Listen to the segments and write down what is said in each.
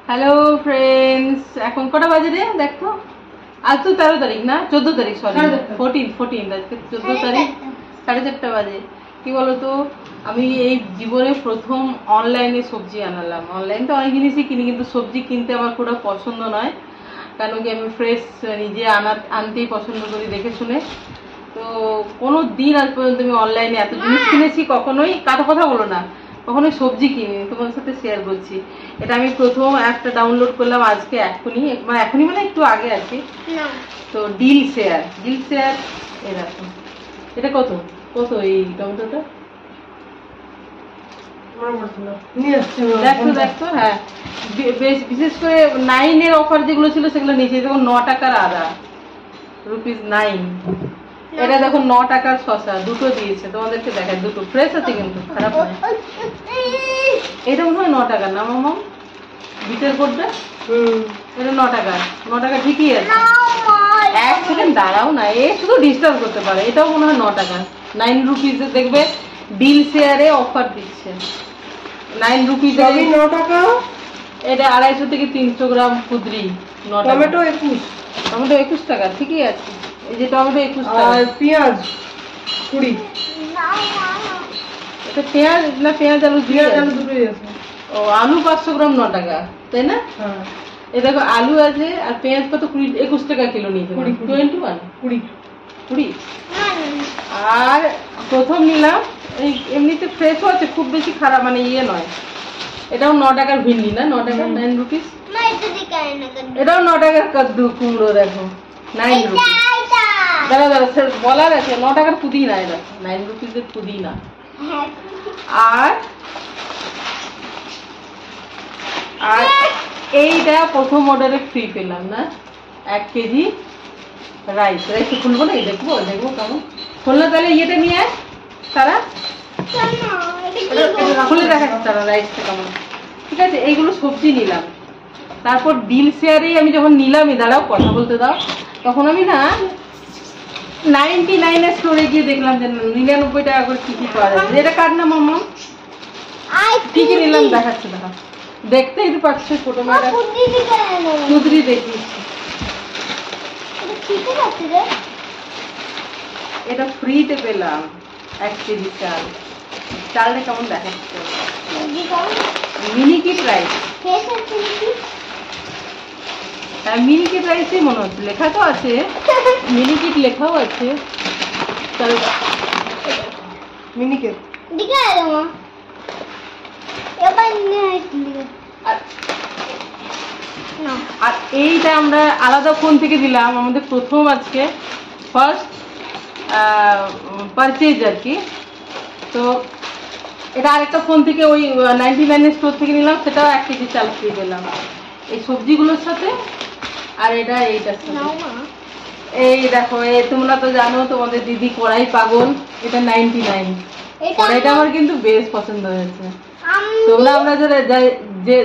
Hello friends, এখন কটা বাজে রে দেখ তো। আজ তো 13 তারিখ না, 14 তারিখ, সরি 14 আজকে 14 তারিখ, 4:30 বাজে। কি বলতো, আমি এই জীবনে প্রথম অনলাইনে সবজি আনালাম। অনলাইন তো অনেক জিনিসই কিনি, কিন্তু সবজি কিনতে আমার পুরো পছন্দ নয়, কারণ কি আমি ফ্রেশ নিজে আনতেই পছন্দ করি দেখে শুনে। তো কোনো দিন আজ পর্যন্ত আমি অনলাইনে এত জিনিস কিনেছি কখনোই, কারো কথা বলো না, কখনোই সবজি কিনি তোমাদের সাথে শেয়ার করছি। এটা আমি প্রথম একটা ডাউনলোড করলাম আজকে, এখনই মানে একটু আগে আছি। তো ডিল শেয়ার এরকম। এটা কত কত এই টমেটোটা দেখতো। হ্যাঁ, বিশেষ করে 9-এর অফার যেগুলো ছিল সেগুলো নিচে দেখো 9 টাকার আদা, ₹9। এটা দেখো 9 টাকার শসা, দুটো দিয়েছে, তোমাদেরকে দেখায়, দুটো ফ্রেশ আছে কিন্তু খারাপ নয়। এটা মনে হয় 9 টাকার না মামা, বিটের কোটটা। এটা 9 টাকা ঠিকই আছে। এক সেকেন্ড দাঁড়াও না, এ শুধু ডিস্টার্ব করতে পারে। এটাও মনে হয় 9 টাকা, 9 রুপিসে দেখবে ডিল শেয়ারে অফার দিচ্ছে। 9 রুপিসে 9 টাকা। এটা 250 থেকে 300 গ্রাম কুদরি। টমেটো 21 টাকা, ঠিকই আছে। এই যে টমেটো 21 টাকা, আর পেঁয়াজ 20। এটা পেঁয়াজ না, পেঁয়াজ আলু দুটোই আছে। ও, আলু 500 গ্রাম 9 টাকা, তাই না? হ্যাঁ, এই দেখো আলু আছে, আর পেঁয়াজ কত 21 টাকা কিলো নিয়েছে, 20। আর প্রথম নিলাম, এই এমনিতে ফ্রেশও আছে, খুব বেশি খারাপ মানে ইয়ে নয়। এটাও 9 টাকার ভিন্ডি না, 9 টাকা, 9 রুপিস। এটাও 9 টাকার কদ্দু কুমড়ো, দেখো 9 রুপিস। দাঁড়া বলার আছে, 9 টাকার পুদিনা, এটা 9 রুপিসের পুদিনা। আর আর এইটা প্রথম অর্ডারে ফ্রি পেলাম না, 1 কেজি রাইস খুলবো না, দেখবো কেমন। খুললে তাহলে ইয়েটা নিয়ে আয় তারা, খুলে দেখাচ্ছে তারা রাইসটা কেমন। ঠিক আছে, এইগুলো সবজি নিলাম। তারপর ডিল শেয়ারেই আমি যখন নিলামই, দাঁড়াও কথা বলতে দাও, তখন আমি না 99-এর স্টোরে গিয়ে দেখলাম যে 99 টাকা করে কি কি পাওয়া যাচ্ছে। এটা কার না মাম্মা, কি কি নিলাম দেখাচ্ছে, দেখা দেখতেই তো পাচ্ছি, ছোট মেয়েরা কুদরি দেখিয়েছি। এটা ফ্রিতে পেলাম 1 কেজি চাল। চালটা কেমন দেখাচ্ছে, মিনিকিট রাইস। হ্যাঁ, মিনিকিট রাইসই মনে হচ্ছে, লেখা তো আছে, মিনিকিট লেখাও আছে। মিনিকেট আর এইটা আমরা আলাদা ফোন থেকে দিলাম, আমাদের প্রথম আজকে ফার্স্ট পারচেজ আর কি। তো এটা আরেকটা ফোন থেকে, ওই 99-এর স্টোর থেকে নিলাম, সেটাও 1 কেজি চাল ফ্রি পেলাম এই সবজিগুলোর সাথে। আর এটা এইটার সাথে, এই দেখো, তোমরা তো জানো তোমাদের দিদি কড়াই পাগল, এটা 99। কড়াইটা আমার কিন্তু বেশ পছন্দ হয়েছে। তোমরা আমরা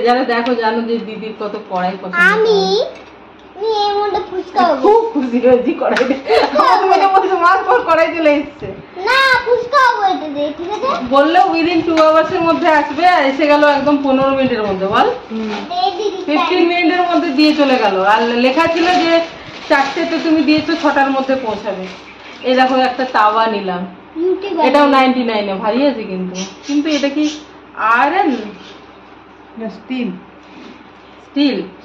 যারা দেখো জানো যে দিদির কত কড়াই পছন্দ। আমি খুব খুশি হয়েছি কড়াইতে, কড়াই চলে এসছে বললো উইদিন 2 আওয়ার্সের মধ্যে আসবে, এসে গেল একদম 15 মিনিটের মধ্যে, বল 15 মিনিটের মধ্যে দিয়ে চলে গেল। আর লেখা ছিল যে 4টেতে তুমি দিয়েছো, 6টার মধ্যে পৌঁছাবে। এই দেখো একটা তাওয়া নিলাম, এটাও 99-এ, ভারী আছে কিন্তু এটা কি আয়রন না স্টিল?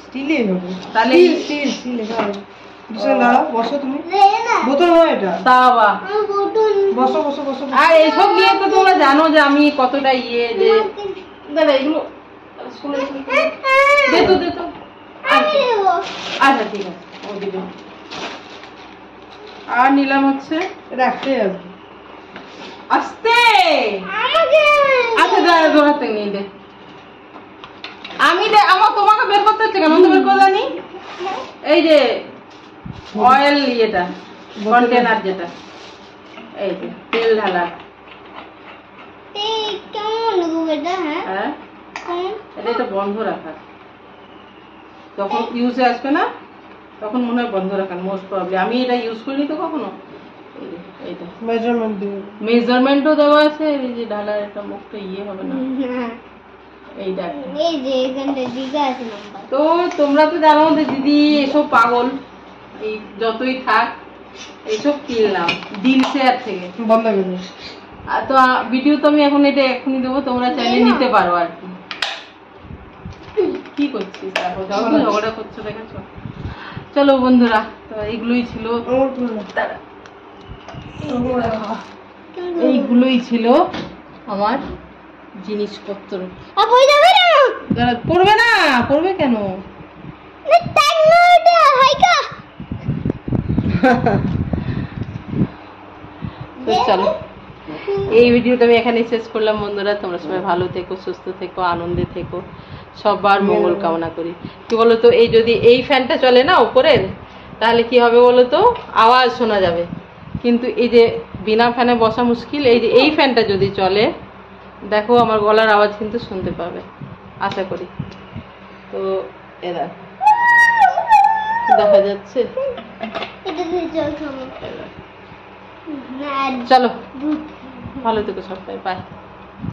স্টিলই হবে তাহলে, স্টিল লেখা হবে। দাঁড়াও, বসো তুমি, বোতল নয় এটা, তাওয়া। বসো। আর এইসব নিয়ে তো তোমরা জানো যে আমি কতটা ইয়ে, যে দাদা এগুলো দে তো। আচ্ছা ঠিক আছে, ও দিবে। আর নিলাম হচ্ছে এটা একটাই আছে, আস্তে। আচ্ছা দাঁড়া, দোকান থেকে নিয়ে দে। আমার তোমাকে বের করতে হচ্ছে কেন, তো বের করে জানি। এই যে অয়েল ইয়েটা, কন্টেনার যেটা, এই যে তেল ঢালা। হ্যাঁ, এটা বন্ধ রাখা, যখন ইউজে আসবে না তখন মনে হয় বন্ধ রাখার মোস্ট প্রবলেম। আমি এটা ইউজ করিনি তো কখনো। এইটা মেজারমেন্টও দেওয়া আছে, এই যে ঢালার একটা মুখটা ইয়ে হবে না। এইটা এই যে এখানটা দিকে আছে নাম্বার। তো তোমরা তো জানো যে দিদি এসব পাগল, এই যতই থাক এইসব কিনলাম দিল শেয়ার থেকে। বন্ধ করে আর তো ভিডিও তো আমি এখন এটা এখনই দেবো, তোমরা চাইলে নিতে পারো আর কি। কি করছিস দেখো, ঝগড়া করছো দেখেছো। চলো বন্ধুরা, তো এইগুলোই ছিল, এইগুলোই ছিল আমার জিনিসপত্র। আপনি যাবে না? দাঁড়া, পড়বে না? পড়বে কেন? না টাইম নটা হাইকা। তো চলো, এই ভিডিওটা আমি এখানে শেষ করলাম বন্ধুরা। তোমরা সবাই ভালো থেকো, সুস্থ থেকো, আনন্দে থেকো, সবার মঙ্গল কামনা করি। কি বলতো, এই যদি এই ফ্যানটা চলে না উপরের, তাহলে কি হবে বলতো, আওয়াজ শোনা যাবে। কিন্তু এই যে বিনা ফ্যানে বসা মুশকিল, এই যে এই ফ্যানটা যদি চলে, দেখো আমার গলার আওয়াজ কিন্তু শুনতে পাবে আশা করি। তো এরা দেখা যাচ্ছে। এটা দিয়ে চল খাবো। না চলো, ভালো থেকো সবাই, বাই।